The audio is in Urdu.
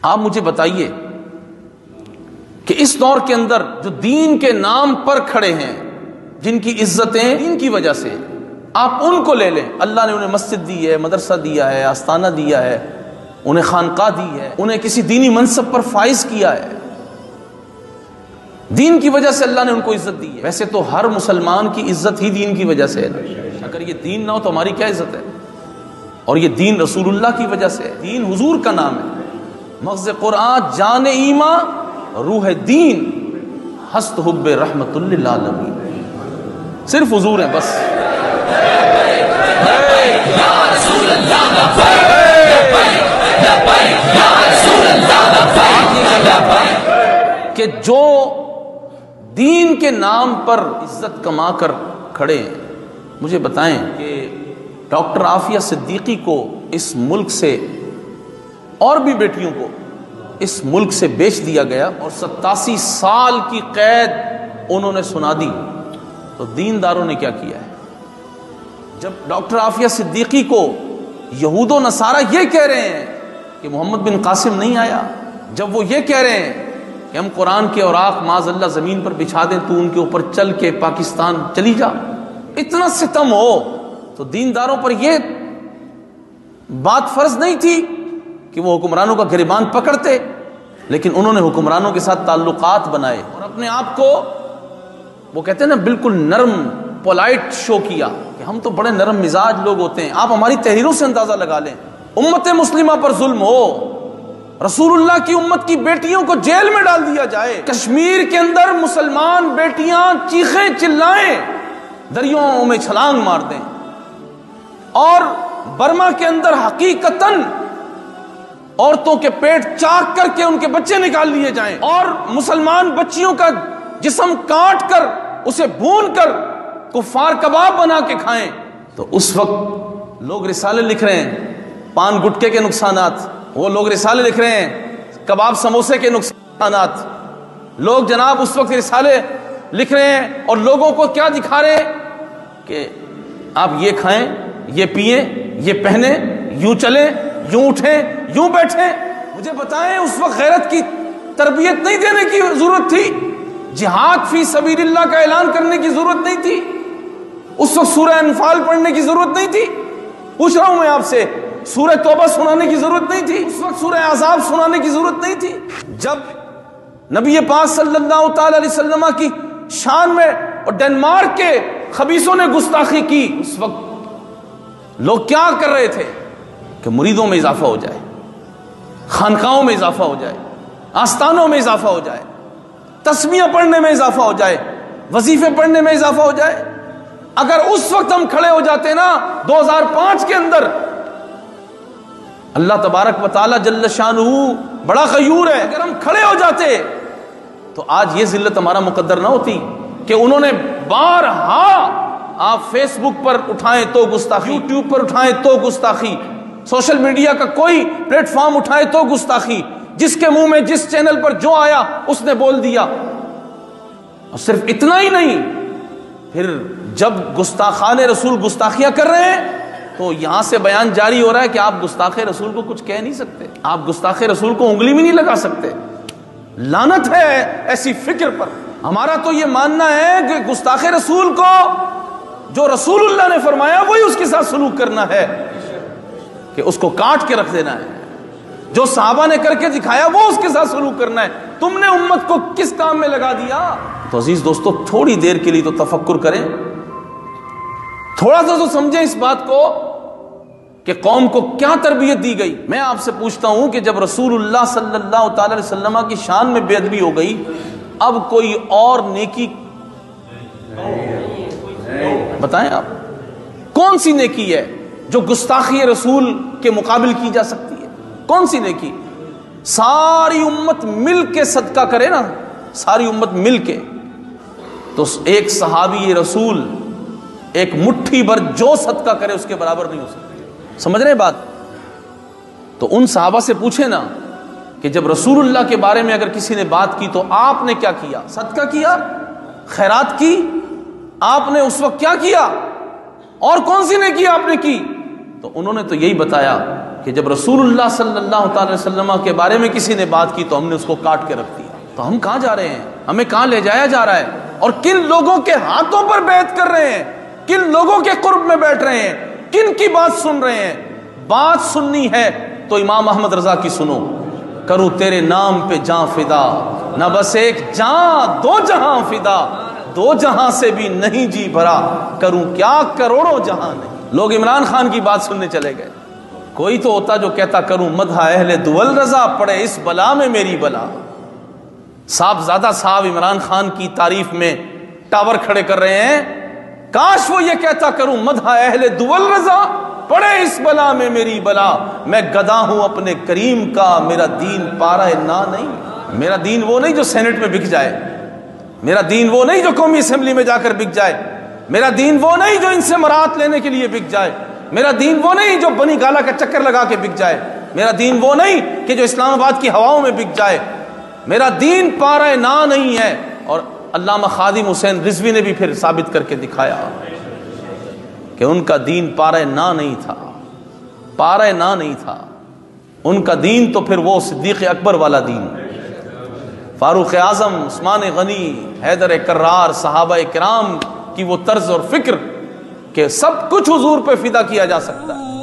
آپ مجھے بتائیے کہ اس دور کے اندر جو دین کے نام پر کھڑے ہیں، جن کی عزتیں دین کی وجہ سے، آپ ان کو لے لیں، اللہ نے انہیں مسجد دی ہے، مدرسہ دیا ہے، آستانہ دیا ہے، انہیں خانقاہ دی ہے، انہیں کسی دینی منصب پر فائز کیا ہے، دین کی وجہ سے اللہ نے ان کو عزت دی ہے۔ ویسے تو ہر مسلمان کی عزت ہی دین کی وجہ سے ہے، اگر یہ دین نہ ہو تو ہماری کیا عزت ہے؟ اور یہ دین رسول اللہ کی وجہ سے ہے، دین حضور کا نام ہے، مغز قرآن جان ایمان روح دین ہست حب رحمت للعالمین، صرف حضور ہیں بس۔ کہ جو دین کے نام پر عزت کما کر کھڑے ہیں، مجھے بتائیں کہ ڈاکٹر عافیہ صدیقی کو اس ملک سے اور بھی بیٹیوں کو اس ملک سے بیچ دیا گیا اور 87 سال کی قید انہوں نے سنا دی، تو دینداروں نے کیا کیا ہے؟ جب ڈاکٹر عافیہ صدیقی کو یہود و نصارہ یہ کہہ رہے ہیں کہ محمد بن قاسم نہیں آیا، جب وہ یہ کہہ رہے ہیں کہ ہم قرآن کے اوراق معاذ اللہ زمین پر بچھا دیں تو ان کے اوپر چل کے پاکستان چلی جا، اتنا ستم ہو، تو دینداروں پر یہ بات فرض نہیں تھی کہ وہ حکمرانوں کا گریبان پکڑتے، لیکن انہوں نے حکمرانوں کے ساتھ تعلقات بنائے اور اپنے آپ کو، وہ کہتے ہیں نا، بالکل نرم پولائٹ شو کیا کہ ہم تو بڑے نرم مزاج لوگ ہوتے ہیں۔ آپ ہماری تحریروں سے اندازہ لگا لیں، امت مسلمہ پر ظلم ہو، رسول اللہ کی امت کی بیٹیوں کو جیل میں ڈال دیا جائے، کشمیر کے اندر مسلمان بیٹیاں چیخیں چلائیں، دریاؤں میں چھلانگ مار دیں، اور برما کے اندر حقیقتاً عورتوں کے پیٹ چاک کر کے ان کے بچے نکال لیے جائیں، اور مسلمان بچیوں کا جسم کاٹ کر اسے بھون کر کفار کباب بنا کے کھائیں، تو اس وقت لوگ رسالے لکھ رہے ہیں پان گٹکے کے نقصانات، وہ لوگ رسالے لکھ رہے ہیں کباب سموسے کے نقصانات، لوگ جناب اس وقت رسالے لکھ رہے ہیں اور لوگوں کو کیا دکھا رہے ہیں کہ آپ یہ کھائیں، یہ پئیں، یہ پہنیں، یوں چلیں، یوں اٹھیں، یوں بیٹھیں۔ مجھے بتائیں اس وقت غیرت کی تربیت نہیں دینے کی ضرورت تھی؟ جہاد فی سبیل اللہ کا اعلان کرنے کی ضرورت نہیں تھی؟ اس وقت سورہ انفال پڑھنے کی ضرورت نہیں تھی؟ پوچھ رہا ہوں میں آپ سے، سورہ توبہ سنانے کی ضرورت نہیں تھی؟ اس وقت سورہ احزاب سنانے کی ضرورت نہیں تھی؟ جب نبی پاک صلی اللہ تعالی علیہ وسلم کی شان میں اور ڈنمارک کے خبیثوں نے گستاخی کی، اس وقت لوگ کیا کر رہے تھے کہ مریدوں میں اضافہ ہو جائے، خانقاہوں میں اضافہ ہو جائے، آستانوں میں اضافہ ہو جائے، تسمیہ پڑھنے میں اضافہ ہو جائے، وظیفے پڑھنے میں اضافہ ہو جائے۔ اگر اس وقت ہم کھڑے ہو جاتے نا 2005 کے اندر، اللہ تبارک و تعالی جل شانہ بڑا غیور ہے، اگر ہم کھڑے ہو جاتے تو آج یہ ذلت ہمارا مقدر نہ ہوتی کہ انہوں نے بارہا، آپ فیس بک پر اٹھائیں تو گستاخی، یوٹیوب پر اٹھائیں تو گستاخی، سوشل میڈیا کا کوئی پلیٹ فارم اٹھائیں تو گستاخی، جس کے منہ میں جس چینل پر جو آیا اس نے بول دیا۔ اور صرف اتنا ہی نہیں، پھر جب گستاخان رسول گستاخیاں کر رہے ہیں تو یہاں سے بیان جاری ہو رہا ہے کہ آپ گستاخ رسول کو کچھ کہہ نہیں سکتے، آپ گستاخ رسول کو انگلی بھی نہیں لگا سکتے۔ لعنت ہے ایسی فکر پر۔ ہمارا تو یہ ماننا ہے کہ گستاخ رسول کو جو رسول اللہ نے فرمایا وہی اس کے ساتھ سلوک کرنا ہے، کہ اس کو کاٹ کے رکھ دینا ہے، جو صحابہ نے کر کے دکھایا وہ اس کے ساتھ سلوک کرنا ہے۔ تم نے امت کو کس کام میں لگا دیا؟ تو عزیز دوستو، تھوڑی دیر کے لیے تو تفکر کریں، تھوڑا سا تو سمجھیں اس بات کو کہ قوم کو کیا تربیت دی گئی۔ میں آپ سے پوچھتا ہوں کہ جب رسول اللہ صلی اللہ تعالی علیہ وسلم کی شان میں بے ادبی ہو گئی، اب کوئی اور نیکی بتائیں آپ، کون سی نیکی ہے جو گستاخی رسول کے مقابل کی جا سکتی ہے؟ کون سی نیکی؟ ساری امت مل کے صدقہ کرے نا، ساری امت مل کے، تو ایک صحابی رسول ایک مٹھی بھر جو صدقہ کرے اس کے برابر نہیں ہو سکتا۔ سمجھ رہے بات؟ تو ان صحابہ سے پوچھے نا کہ جب رسول اللہ کے بارے میں اگر کسی نے بات کی تو آپ نے کیا کیا؟ صدقہ کیا، خیرات کی؟ آپ نے اس وقت کیا کیا؟ اور کون سی نیکی آپ نے کی؟ تو انہوں نے تو یہی بتایا کہ جب رسول اللہ صلی اللہ تعالی وسلم کے بارے میں کسی نے بات کی تو ہم نے اس کو کاٹ کے رکھ دیا. تو ہم کہاں جا رہے ہیں؟ ہمیں کہاں لے جایا جا رہا ہے؟ اور کن لوگوں کے ہاتھوں پر بیعت کر رہے ہیں؟ کن لوگوں کے قرب میں بیٹھ رہے ہیں؟ کن کی بات سن رہے ہیں؟ بات سننی ہے تو امام احمد رضا کی سنو. کروں تیرے نام پہ جاں فدا، نہ بس ایک جاں دو جہاں فدا، دو جہاں سے بھی نہیں جی بھرا، کروں کیا کروڑوں جہاں نہیں. لوگ عمران خان کی بات سننے چلے گئے. کوئی تو ہوتا جو کہتا کروں مدح اہل دول رضا، پڑے اس بلا میں میری بلا. صاحبزادہ صاحب عمران خان کی تعریف میں ٹاور کھڑے کر رہے ہیں. کاش وہ یہ کہتا کروں مدح اہل دول رضا، پڑے اس بلا میں میری بلا. میں گدا ہوں اپنے کریم کا، میرا دین پارہ نا نہیں. میرا دین وہ نہیں جو سینٹ میں بک جائے، میرا دین وہ نہیں جو قومی اسمبلی میں جا کر بک جائے، میرا دین وہ نہیں جو ان سے مراد لینے کے لیے بک جائے، میرا دین وہ نہیں جو بنی گالا کا چکر لگا کے بک جائے، میرا دین وہ نہیں کہ جو اسلام آباد کی ہواؤں میں بک جائے. میرا دین پارہ نا نہیں ہے. اور علامہ خادم حسین رضوی نے بھی پھر ثابت کر کے دکھایا کہ ان کا دین پارہ نا نہیں تھا، پارہ نا نہیں تھا. ان کا دین تو پھر وہ صدیق اکبر والا دین، فاروق اعظم، عثمان غنی، حیدر کرار، صحابہ کرام کی وہ طرز اور فکر کہ سب کچھ حضور پہ فدا کیا جا سکتا ہے.